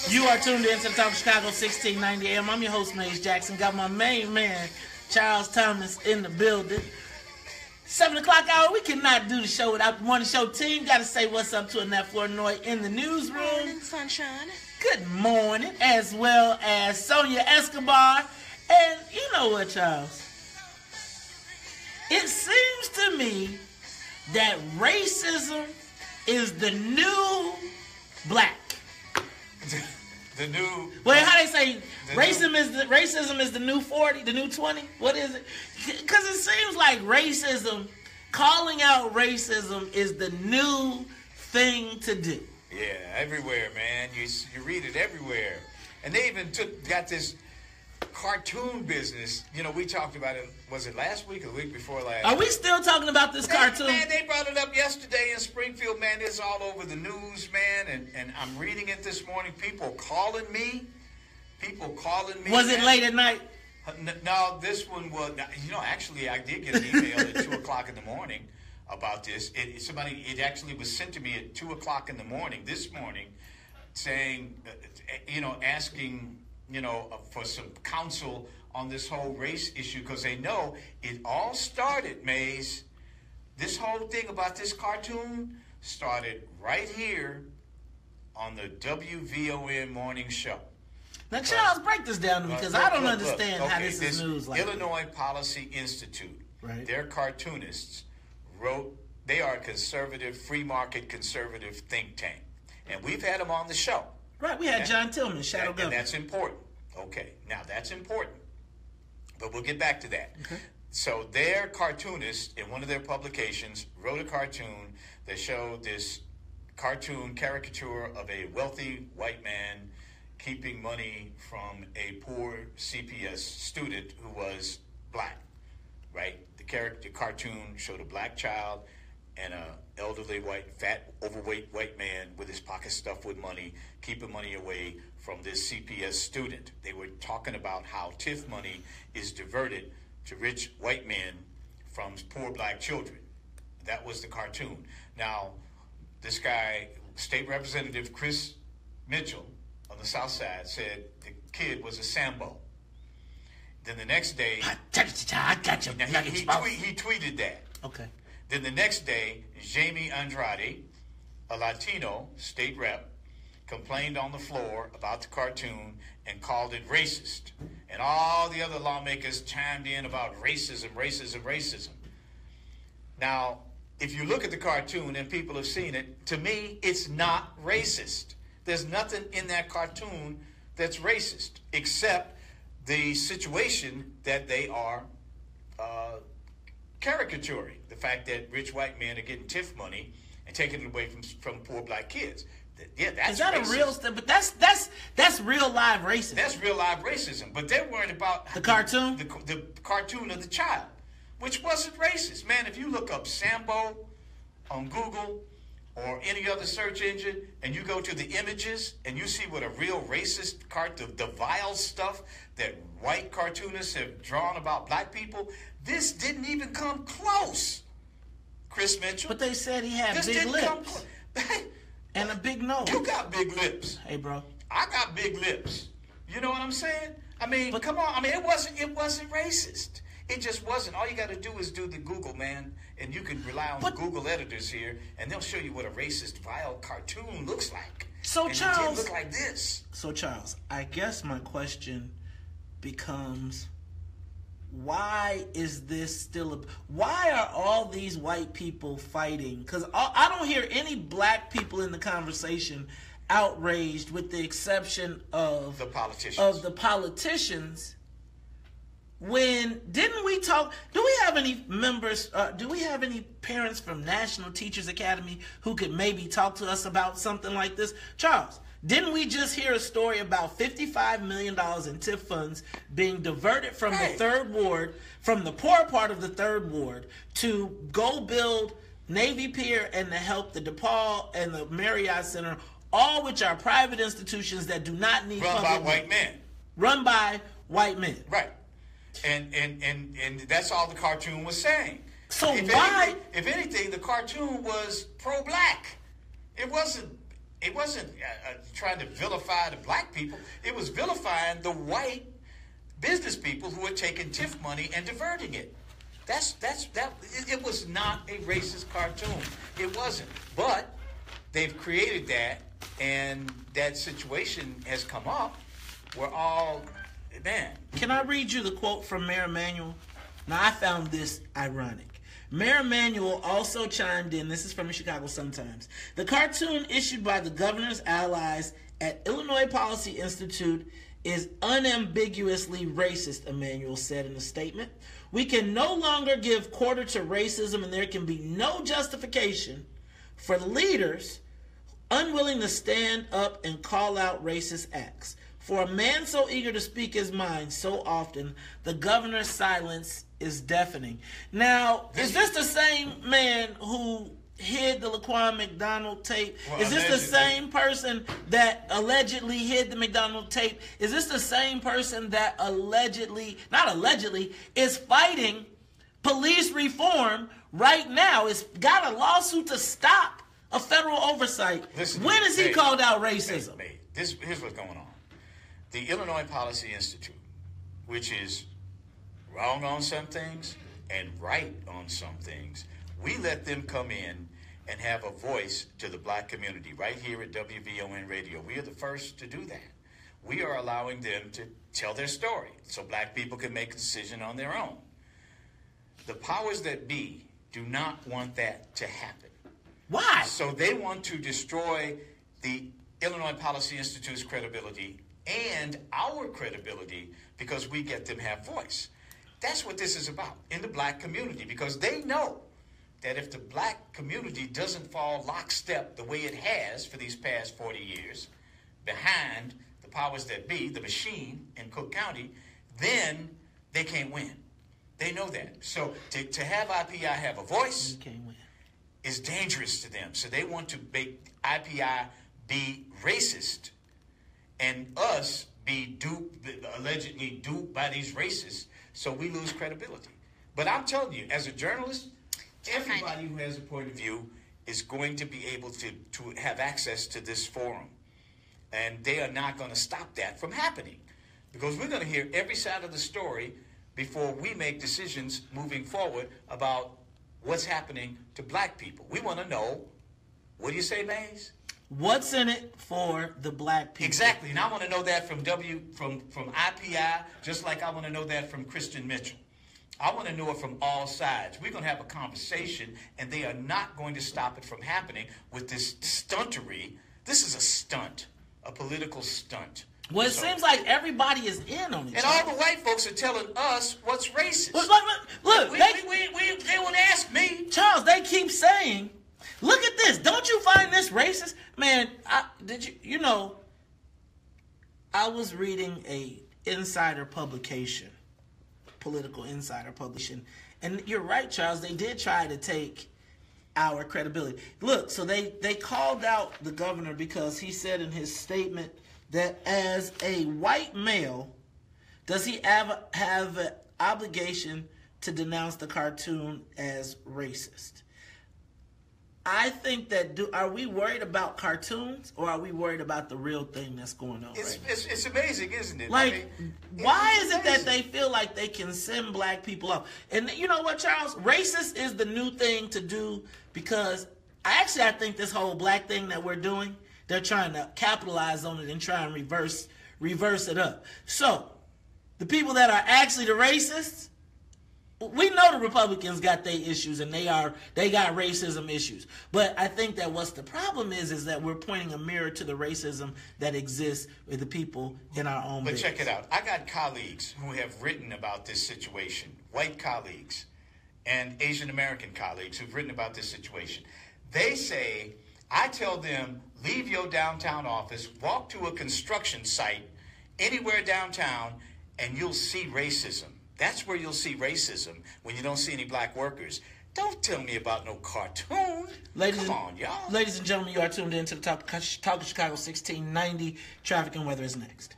You are tuned in to the Talk of Chicago 1690 AM. I'm your host, Maze Jackson. Got my main man, Charles Thomas, in the building. 7 o'clock hour, we cannot do the show without the morning show team. Got to say what's up to Annette Flournoy in the newsroom. Morning, sunshine. Good morning, as well as Sonia Escobar. And you know what, Charles? It seems to me that racism is the new black. The new. Well, how they say racism is the new 40, the new 20. What is it? Because it seems like racism, calling out racism, is the new thing to do. Yeah, everywhere, man. You read it everywhere, and they even got this cartoon business. You know, we talked about it. Was it last week or the week before last? Are we still talking about this cartoon? Man, they brought it up yesterday in Springfield. Man, it's all over the news, man. And I'm reading it this morning. People calling me. Was it late at night? No, this one was. You know, actually, I did get an email at 2 o'clock in the morning about this. It actually was sent to me at 2 o'clock in the morning this morning, saying, asking, for some counsel on this whole race issue, because they know it all started, Maze. This whole thing about this cartoon started right here on the WVON morning show. Now, Charles, break this down to me, because I don't understand how this is news like Illinois Policy Institute, right? Their cartoonists wrote, they are a conservative, free market conservative think tank. And we've had them on the show. Right, we had John Tillman, Shadow Governor. And that's important. Okay, now that's important. But we'll get back to that. Okay. So their cartoonist, in one of their publications, wrote a cartoon that showed this cartoon caricature of a wealthy white man keeping money from a poor CPS student who was black, right? The cartoon showed a black child and a elderly white, fat, overweight white man with his pockets stuffed with money, keeping money away from this CPS student. They were talking about how TIF money is diverted to rich white men from poor black children. That was the cartoon. Now, this guy, State Representative Chris Mitchell on the South Side, said the kid was a Sambo. Then the next day, I got you. He tweeted that. Okay. Then the next day, Jamie Andrade, a Latino state rep, complained on the floor about the cartoon and called it racist. And all the other lawmakers chimed in about racism. Now, if you look at the cartoon, and people have seen it, to me, it's not racist. There's nothing in that cartoon that's racist, except the situation that they are caricaturing. The fact that rich white men are getting TIF money and taking it away from poor black kids. Yeah, that's Is that racist. a real stuff? But that's real live racism. That's real live racism. But they're worried about the cartoon? The cartoon of the child, which wasn't racist. Man, if you look up Sambo on Google or any other search engine, and you go to the images, and you see what a real racist the vile stuff that white cartoonists have drawn about black people, this didn't even come close, Chris Mitchell. But they said he had big lips. And a big nose. You got big lips. Hey, bro. I got big lips. You know what I'm saying? I mean, come on. I mean, it wasn't racist. It just wasn't. All you got to do is do the Google, man, and you can rely on the Google editors here, and they'll show you what a racist, vile cartoon looks like. So, and Charles, it did look like this. So, Charles, I guess my question becomes, why is this still why are all these white people fighting? Because I don't hear any black people in the conversation outraged, with the exception of the politicians. When didn't we talk? Do we have any members? Do we have any parents from National Teachers Academy who could maybe talk to us about something like this? Charles, didn't we just hear a story about $55 million in TIF funds being diverted from the third ward, from the poor part of the third ward, to go build Navy Pier and to help the DePaul and the Marriott Center, all which are private institutions that do not need run by white men. Run by white men. Right. And that's all the cartoon was saying. So if anything, the cartoon was pro-black. It wasn't It wasn't trying to vilify the black people. It was vilifying the white business people who were taking TIF money and diverting it. It was not a racist cartoon. It wasn't. But they've created that, and that situation has come up. We're all, man. Can I read you the quote from Mayor Emanuel? Now, I found this ironic. Mayor Emanuel also chimed in. This is from the Chicago Sun-Times. The cartoon issued by the governor's allies at Illinois Policy Institute is unambiguously racist, Emanuel said in a statement. We can no longer give quarter to racism, and there can be no justification for leaders unwilling to stand up and call out racist acts. For a man so eager to speak his mind so often, the governor's silence is deafening. Now, is this the same man who hid the Laquan McDonald tape? Well, is this the same person that allegedly hid the McDonald tape? Is this the same person that is fighting police reform right now? It's got a lawsuit to stop a federal oversight. When is he called out racism? Here's what's going on. The Illinois Policy Institute, which is wrong on some things and right on some things, we let them come in and have a voice to the black community right here at WVON Radio. We are the first to do that. We are allowing them to tell their story so black people can make a decision on their own. The powers that be do not want that to happen. Why? So they want to destroy the Illinois Policy Institute's credibility and our credibility because we get them to have voice. That's what this is about in the black community, because they know that if the black community doesn't fall lockstep the way it has for these past 40 years behind the powers that be, the machine in Cook County, then they can't win. They know that. So to have IPI have a voice is dangerous to them. So they want to make IPI be racist and us be allegedly duped by these racists, so we lose credibility. But I'm telling you, as a journalist, everybody who has a point of view is going to be able to have access to this forum. And they are not going to stop that from happening, because we're going to hear every side of the story before we make decisions moving forward about what's happening to black people. We want to know, what do you say, Mays? What's in it for the black people? Exactly, and I want to know that from IPI, just like I want to know that from Christian Mitchell. I want to know it from all sides. We're going to have a conversation, and they are not going to stop it from happening with this stuntery. This is a stunt, a political stunt. Well, it seems like everybody is in on it. And all the white folks are telling us what's racist. Look, they would ask me. Charles, they keep saying, look at this. Don't you find this racist? Man, I was reading a insider publication, political insider publication, and you're right, Charles, they did try to take our credibility. Look, so they called out the governor because he said in his statement that as a white male, does he have an obligation to denounce the cartoon as racist? I think that, are we worried about cartoons, or are we worried about the real thing that's going on? It's amazing, isn't it? Why is it that they feel like they can send black people off? And you know what, Charles? Racist is the new thing to do, because I think this whole black thing that we're doing, they're trying to capitalize on it and try and reverse it up. So, the people that are actually the racists, we know the Republicans got their issues, and they got racism issues. But I think that what's the problem is that we're pointing a mirror to the racism that exists with the people in our own But base. Check it out. I got colleagues who have written about this situation, white colleagues and Asian American colleagues who've written about this situation. They say, I tell them, leave your downtown office, walk to a construction site anywhere downtown, and you'll see racism. That's where you'll see racism, when you don't see any black workers. Don't tell me about no cartoon. Come on, y'all. Ladies and gentlemen, you are tuned in to the Talk of Chicago 1690. Traffic and weather is next.